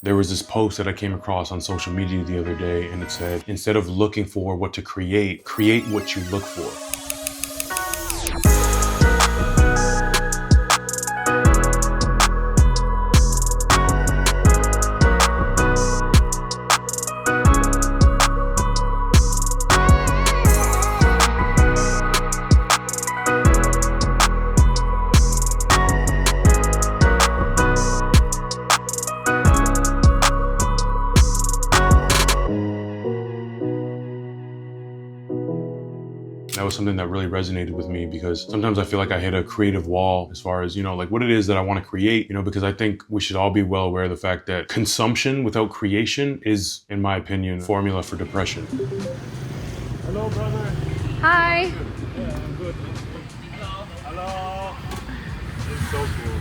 There was this post that I came across on social media the other day, and it said, instead of looking for what to create what you look for. That was something that really resonated with me, because sometimes I feel like I hit a creative wall as far as, like what it is that I want to create, because I think we should all be well aware of the fact that consumption without creation is, in my opinion, formula for depression. Hello, brother. Hi. Yeah, I'm good. Hello. It's so cool.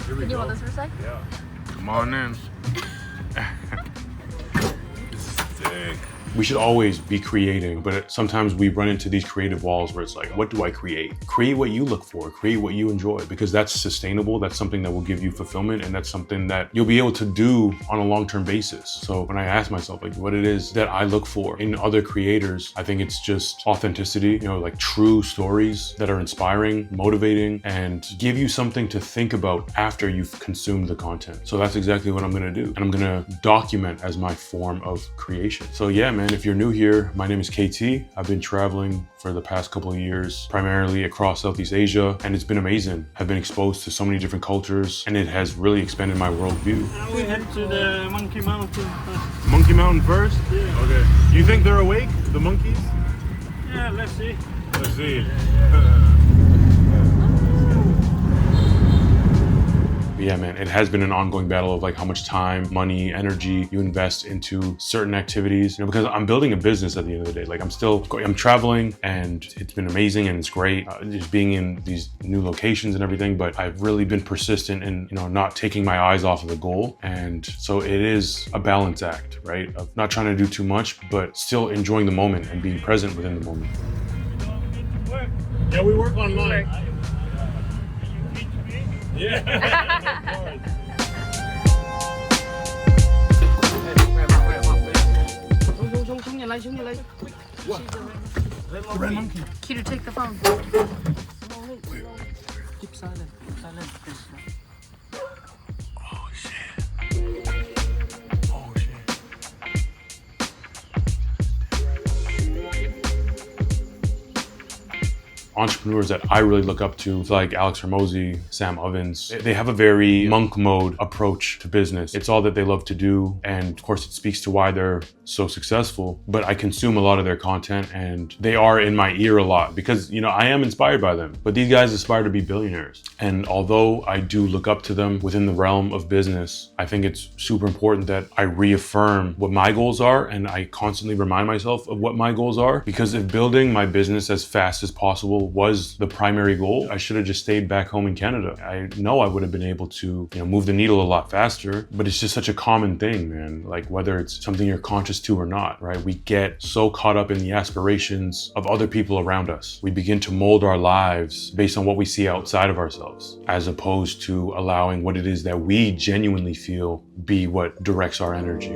Here we Can you go. hold this for a sec? Yeah. Come on in. This is sick. We should always be creating, but sometimes we run into these creative walls where it's like, what do I create? Create what you look for, create what you enjoy, because that's sustainable. That's something that will give you fulfillment, and that's something that you'll be able to do on a long-term basis. So when I ask myself like what it is that I look for in other creators, I think it's just authenticity, like true stories that are inspiring, motivating, and give you something to think about after you've consumed the content. So that's exactly what I'm gonna do. And I'm gonna document as my form of creation. So yeah, man, if you're new here, my name is KT. I've been traveling for the past couple of years, primarily across Southeast Asia, and it's been amazing. I've been exposed to so many different cultures, and it has really expanded my worldview. Now we head to the Monkey Mountain. Monkey Mountain first? Yeah. Okay. You think they're awake, the monkeys? Yeah, let's see. Let's see. But yeah, man, it has been an ongoing battle of like how much time, money, energy you invest into certain activities, because I'm building a business at the end of the day. Like I'm traveling, and it's been amazing and it's great just being in these new locations and everything, but I've really been persistent in, not taking my eyes off of the goal. And so it is a balance act, right? Of not trying to do too much, but still enjoying the moment and being present within the moment. Yeah, we work online. Yeah. Red monkey. Cue to take the phone. Keep silent. Silent. Oh shit. Oh shit. Entrepreneurs that I really look up to, like Alex Hormozi, Sam Ovens, they have a very monk mode approach to business. It's all that they love to do, and of course it speaks to why they're so successful. But I consume a lot of their content, and they are in my ear a lot because, I am inspired by them. But these guys aspire to be billionaires. And although I do look up to them within the realm of business, I think it's super important that I reaffirm what my goals are, and I constantly remind myself of what my goals are. Because if building my business as fast as possible was the primary goal, I should have just stayed back home in Canada. I know I would have been able to, move the needle a lot faster, but it's just such a common thing, man. Like whether it's something you're conscious to or not, right? We get so caught up in the aspirations of other people around us. We begin to mold our lives based on what we see outside of ourselves, as opposed to allowing what it is that we genuinely feel be what directs our energy.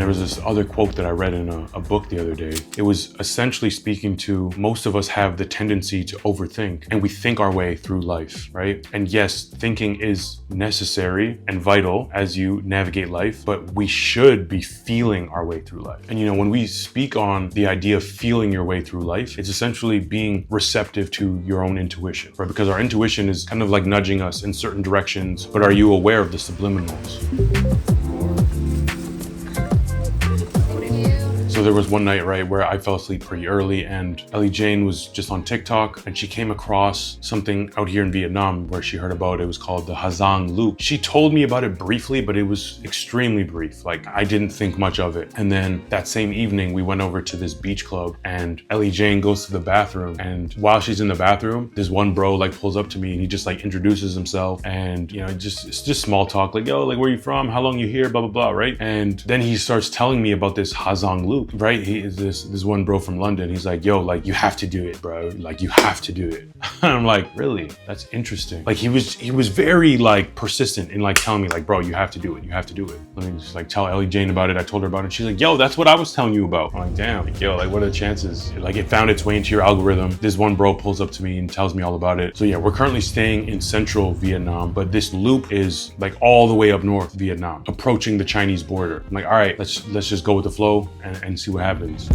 there was this other quote that I read in a book the other day. It was essentially speaking to most of us have the tendency to overthink, and we think our way through life, right? And yes, thinking is necessary and vital as you navigate life, but we should be feeling our way through life. And when we speak on the idea of feeling your way through life, it's essentially being receptive to your own intuition, right? Because our intuition is kind of like nudging us in certain directions, but are you aware of the subliminals? So there was one night, right, where I fell asleep pretty early, and Ellie Jane was just on TikTok, and she came across something out here in Vietnam where she heard about it. It was called the Hazang Loop. She told me about it briefly, but it was extremely brief. Like, I didn't think much of it. And then that same evening, we went over to this beach club, and Ellie Jane goes to the bathroom, and while she's in the bathroom, this one bro like pulls up to me, and he just like introduces himself, and it's just small talk, like, yo, like, where you from? How long you here? Blah, blah, blah, right? And then he starts telling me about this Hazang Loop. Right, he is this one bro from London. He's like, yo, like, you have to do it, bro. Like, you have to do it. And I'm like, really? That's interesting. Like, he was very like persistent in like telling me, like, bro, you have to do it. You have to do it. Let me just like tell Ellie Jane about it. I told her about it. She's like, yo, that's what I was telling you about. I'm like, damn, like, yo, like, what are the chances? Like, it found its way into your algorithm. This one bro pulls up to me and tells me all about it. So yeah, we're currently staying in central Vietnam, but this loop is like all the way up north Vietnam, approaching the Chinese border. I'm like, all right, let's just go with the flow and see what happens.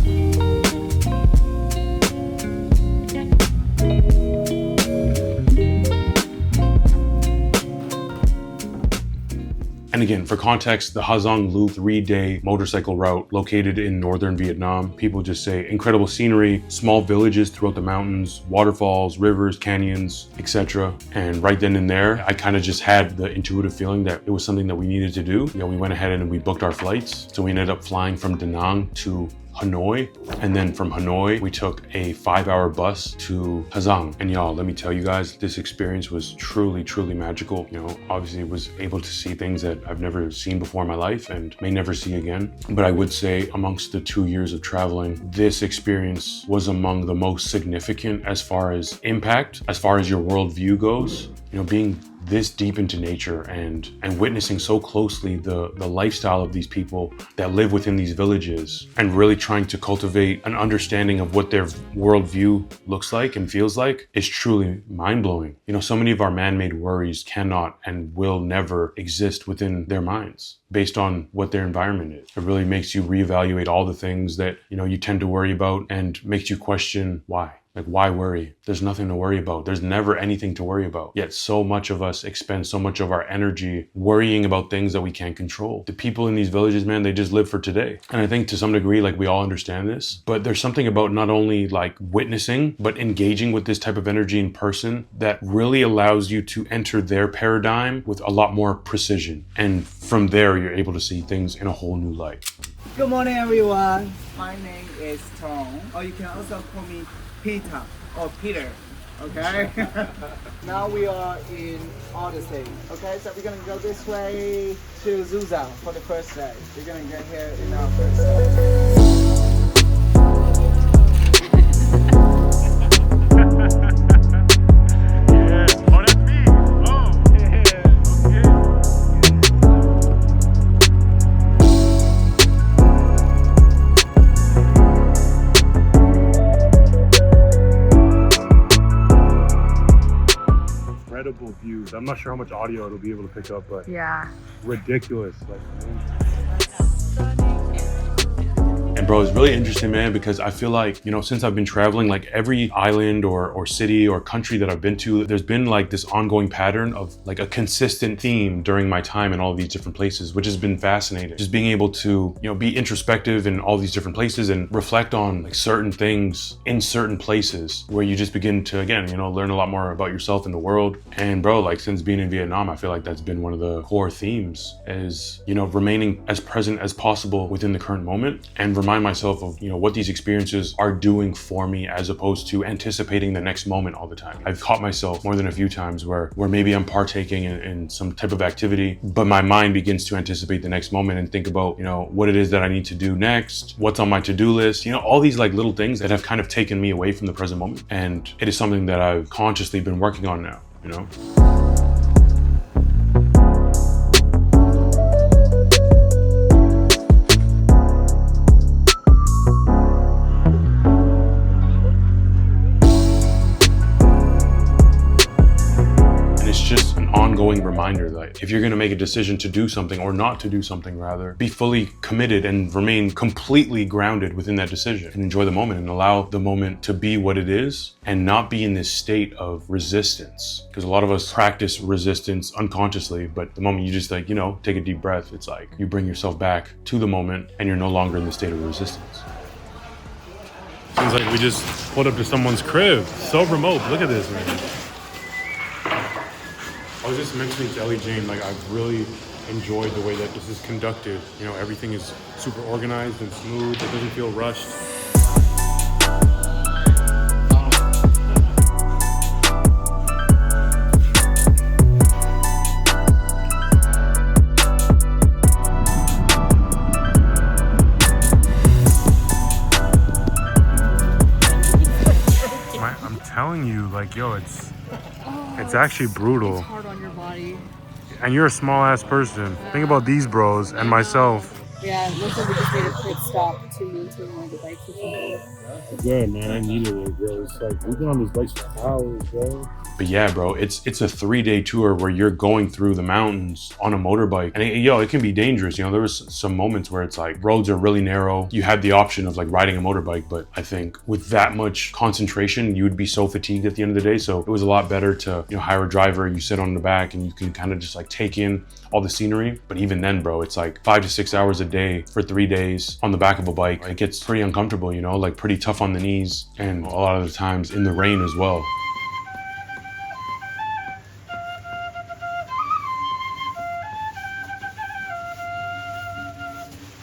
And again, for context, the Hazang Loop 3-day motorcycle route located in northern Vietnam. People just say incredible scenery, small villages throughout the mountains, waterfalls, rivers, canyons, etc. And right then and there, I kind of just had the intuitive feeling that it was something that we needed to do. We went ahead and we booked our flights. So we ended up flying from Da Nang to Hanoi, and then from Hanoi we took a 5-hour bus to Hazang. And y'all, let me tell you guys, this experience was truly magical. Obviously was able to see things that I've never seen before in my life and may never see again. But I would say amongst the 2 years of traveling, this experience was among the most significant as far as impact, as far as your worldview goes. Being this deep into nature and witnessing so closely the lifestyle of these people that live within these villages, and really trying to cultivate an understanding of what their worldview looks like and feels like is truly mind-blowing. So many of our man-made worries cannot and will never exist within their minds based on what their environment is. It really makes you reevaluate all the things that you tend to worry about, and makes you question why. Like, why worry? There's nothing to worry about. There's never anything to worry about. Yet so much of us expend so much of our energy worrying about things that we can't control. The people in these villages, man, they just live for today. And I think to some degree, like, we all understand this, but there's something about not only like witnessing, but engaging with this type of energy in person that really allows you to enter their paradigm with a lot more precision. And from there, you're able to see things in a whole new light. Good morning, everyone. My name is Tom, or you can also call me Peter or Peter, okay? Now we are in Odyssey, okay? So we're gonna go this way to Zuzao for the first day. We're gonna get here in our first day. Incredible views. I'm not sure how much audio it'll be able to pick up, but yeah, ridiculous. And bro, it's really interesting, man, because I feel like, since I've been traveling, like every island or city or country that I've been to, there's been like this ongoing pattern of like a consistent theme during my time in all of these different places, which has been fascinating. Just being able to, be introspective in all these different places and reflect on like certain things in certain places where you just begin to, again, learn a lot more about yourself and the world. And bro, like since being in Vietnam, I feel like that's been one of the core themes is, remaining as present as possible within the current moment and remind myself of, what these experiences are doing for me as opposed to anticipating the next moment all the time. I've caught myself more than a few times where maybe I'm partaking in some type of activity, but my mind begins to anticipate the next moment and think about, what it is that I need to do next, what's on my to-do list, all these like little things that have kind of taken me away from the present moment. And it is something that I've consciously been working on now, reminder that if you're going to make a decision to do something or not to do something, rather, be fully committed and remain completely grounded within that decision and enjoy the moment and allow the moment to be what it is and not be in this state of resistance. Because a lot of us practice resistance unconsciously, but the moment you just like, you know, take a deep breath, it's like you bring yourself back to the moment and you're no longer in the state of resistance. Seems like we just pulled up to someone's crib. So remote. Look at this, man. I was just mentioning to Ellie Jane, like, I've really enjoyed the way that this is conducted. You know, everything is super organized and smooth. It doesn't feel rushed. I'm telling you, like, yo, it's actually brutal. It's hard on your body. And you're a small ass person. Think about these bros and myself. Yeah, it looks like we just made a quick stop to maintain one of the bikes or something. Yeah, man, I needed it, bro. It's like, we've been on these bikes for hours, bro. But yeah, bro, it's a 3-day tour where you're going through the mountains on a motorbike. And it can be dangerous. You know, there was some moments where it's like roads are really narrow. You had the option of like riding a motorbike, but I think with that much concentration, you would be so fatigued at the end of the day. So it was a lot better to, you know, hire a driver, you sit on the back and you can kind of just like take in all the scenery. But even then, bro, it's like 5 to 6 hours a day for 3 days on the back of a bike. It gets pretty uncomfortable, you know, like pretty tough on the knees and a lot of the times in the rain as well.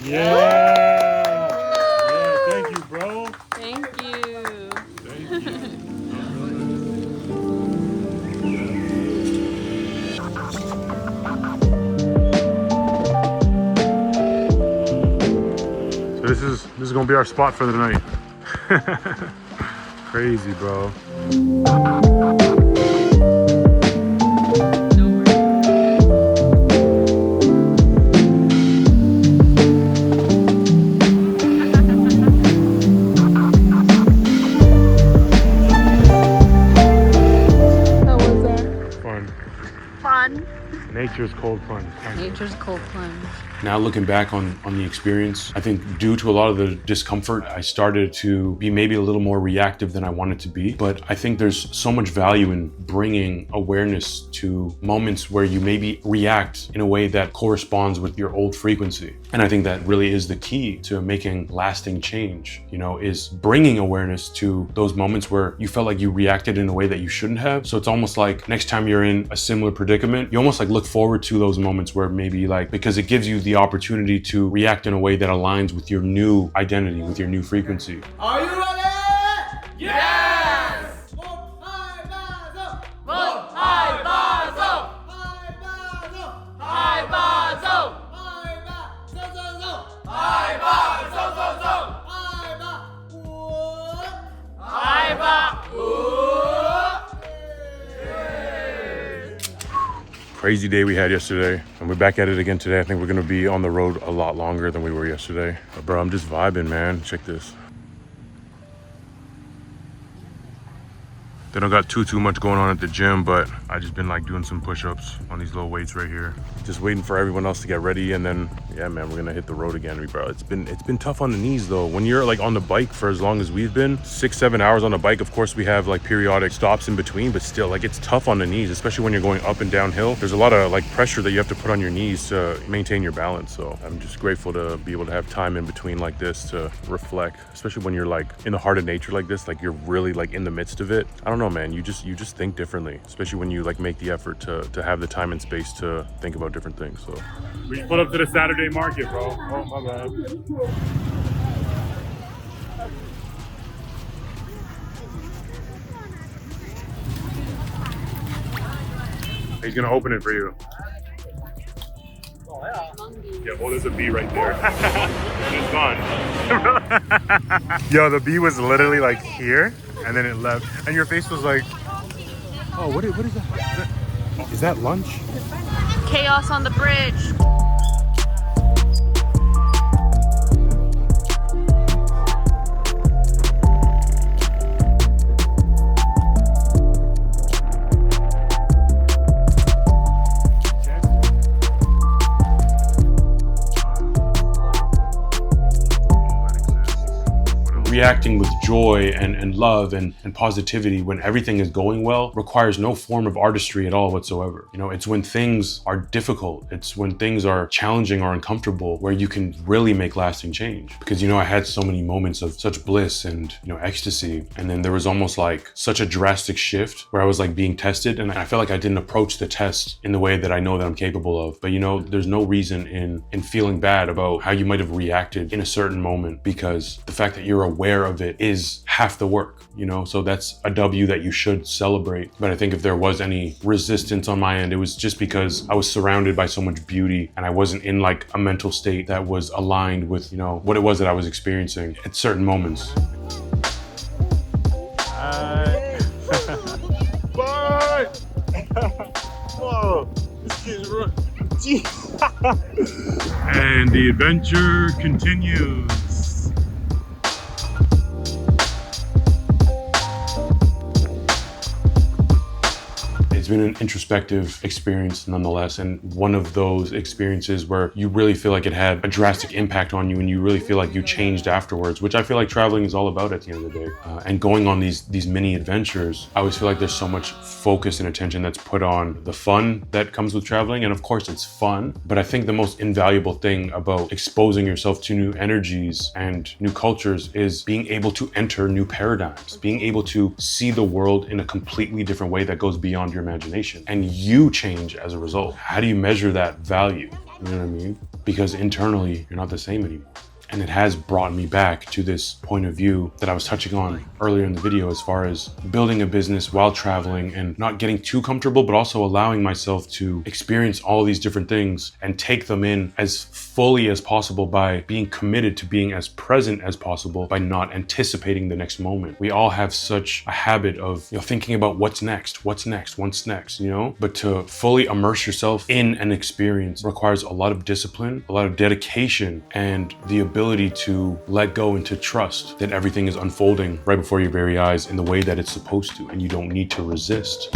Yeah! Yeah, thank you, bro. Thank you. Thank you. So this is gonna be our spot for the night. Crazy, bro. Nature's cold plunge. Nature's cold plunge. Now looking back on the experience, I think due to a lot of the discomfort, I started to be maybe a little more reactive than I wanted to be. But I think there's so much value in bringing awareness to moments where you maybe react in a way that corresponds with your old frequency. And I think that really is the key to making lasting change, you know, is bringing awareness to those moments where you felt like you reacted in a way that you shouldn't have. So it's almost like next time you're in a similar predicament, you almost like look forward to those moments where maybe like, because it gives you the opportunity to react in a way that aligns with your new identity, with your new frequency. Are you ready? Yes! High bazo! High bazo! High bazo! High bazo! High Crazy day we had yesterday, and we're back at it again today. I think we're gonna be on the road a lot longer than we were yesterday. But bro, I'm just vibing, man. Check this. They don't got too much going on at the gym, but I just been like doing some push-ups on these little weights right here. Just waiting for everyone else to get ready, and then yeah, man, we're gonna hit the road again, bro. It's been tough on the knees though. When you're like on the bike for as long as we've been, 6-7 hours on the bike, of course we have like periodic stops in between, but still like it's tough on the knees, especially when you're going up and downhill. There's a lot of like pressure that you have to put on your knees to maintain your balance. So I'm just grateful to be able to have time in between like this to reflect, especially when you're like in the heart of nature like this, like you're really like in the midst of it. I don't know, man, you just think differently, especially when you like make the effort to have the time and space to think about different things. So We just put up to the Saturday market, bro. Oh, my bad. he's gonna open it for you. Yeah, well, there's a bee right there. It's gone. Yo, the bee was literally like here, and then it left, and your face was like, oh, what is that? Is that lunch? Chaos on the bridge. reacting with joy and love and positivity when everything is going well requires no form of artistry at all whatsoever. You know, it's when things are difficult, it's when things are challenging or uncomfortable where you can really make lasting change. Because, you know, I had so many moments of such bliss and, you know, ecstasy, and then there was almost like such a drastic shift where I was like being tested, and I felt like I didn't approach the test in the way that I know that I'm capable of. But, you know, there's no reason in feeling bad about how you might have reacted in a certain moment, because the fact that you're aware of it is half the work, you know? So that's a W that you should celebrate. But I think if there was any resistance on my end, it was just because I was surrounded by so much beauty and I wasn't in like a mental state that was aligned with, you know, what it was that I was experiencing at certain moments. Bye! Whoa, this kid's run. And the adventure continues. It's been an introspective experience nonetheless, and one of those experiences where you really feel like it had a drastic impact on you and you really feel like you changed afterwards, which I feel like traveling is all about at the end of the day. And going on these mini adventures, I always feel like there's so much focus and attention that's put on the fun that comes with traveling, and of course it's fun, but I think the most invaluable thing about exposing yourself to new energies and new cultures is being able to enter new paradigms, being able to see the world in a completely different way that goes beyond your imagination. And you change as a result. How do you measure that value? You know what I mean? Because internally, you're not the same anymore. And it has brought me back to this point of view that I was touching on earlier in the video, as far as building a business while traveling and not getting too comfortable, but also allowing myself to experience all these different things and take them in as fully as possible by being committed to being as present as possible, by not anticipating the next moment. We all have such a habit of, you know, thinking about what's next, you know? But to fully immerse yourself in an experience requires a lot of discipline, a lot of dedication, and the ability to let go and to trust that everything is unfolding right before your very eyes in the way that it's supposed to, and you don't need to resist.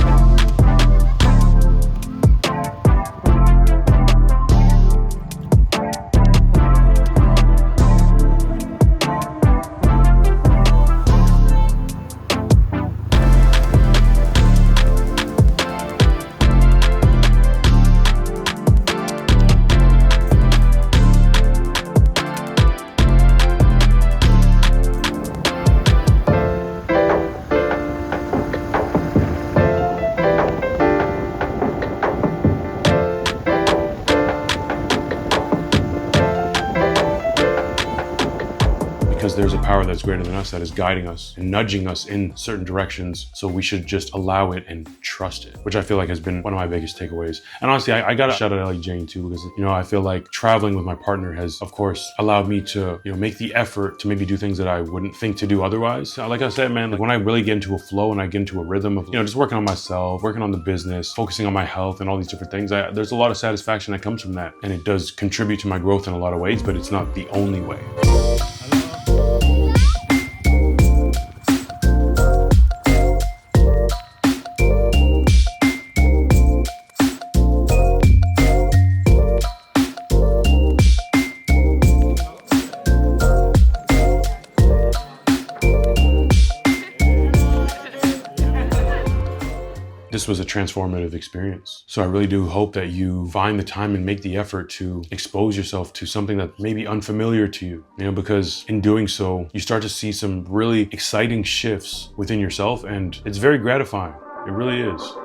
Because there's a power that's greater than us that is guiding us and nudging us in certain directions. So we should just allow it and trust it, which I feel like has been one of my biggest takeaways. And honestly, I gotta shout out Ellie Jane too, because, you know, I feel like traveling with my partner has, of course, allowed me to, you know, make the effort to maybe do things that I wouldn't think to do otherwise. Like I said, man, like when I really get into a flow and I get into a rhythm of, you know, just working on myself, working on the business, focusing on my health and all these different things, there's a lot of satisfaction that comes from that. And it does contribute to my growth in a lot of ways, but it's not the only way. This was a transformative experience. So I really do hope that you find the time and make the effort to expose yourself to something that may be unfamiliar to you, you know, because in doing so, you start to see some really exciting shifts within yourself, and it's very gratifying. It really is.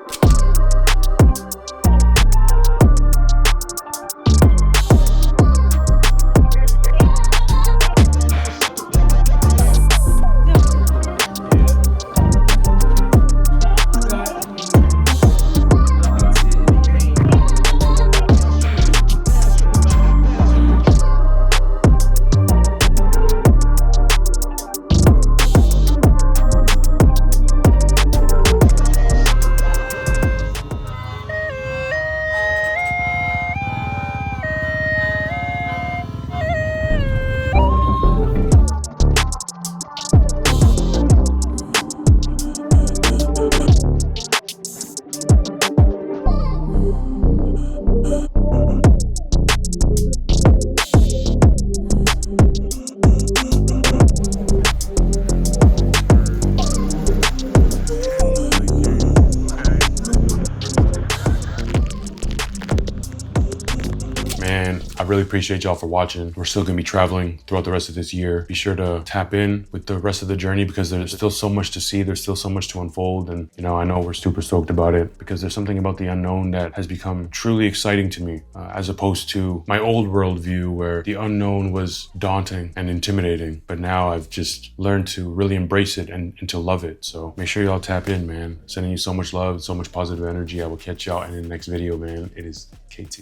man, I really appreciate y'all for watching. We're still gonna be traveling throughout the rest of this year. Be sure to tap in with the rest of the journey because there's still so much to see. There's still so much to unfold. And, you know, I know we're super stoked about it because there's something about the unknown that has become truly exciting to me, as opposed to my old worldview where the unknown was daunting and intimidating. But now I've just learned to really embrace it and to love it. So make sure y'all tap in, man. Sending you so much love, so much positive energy. I will catch y'all in the next video, man. It is KT.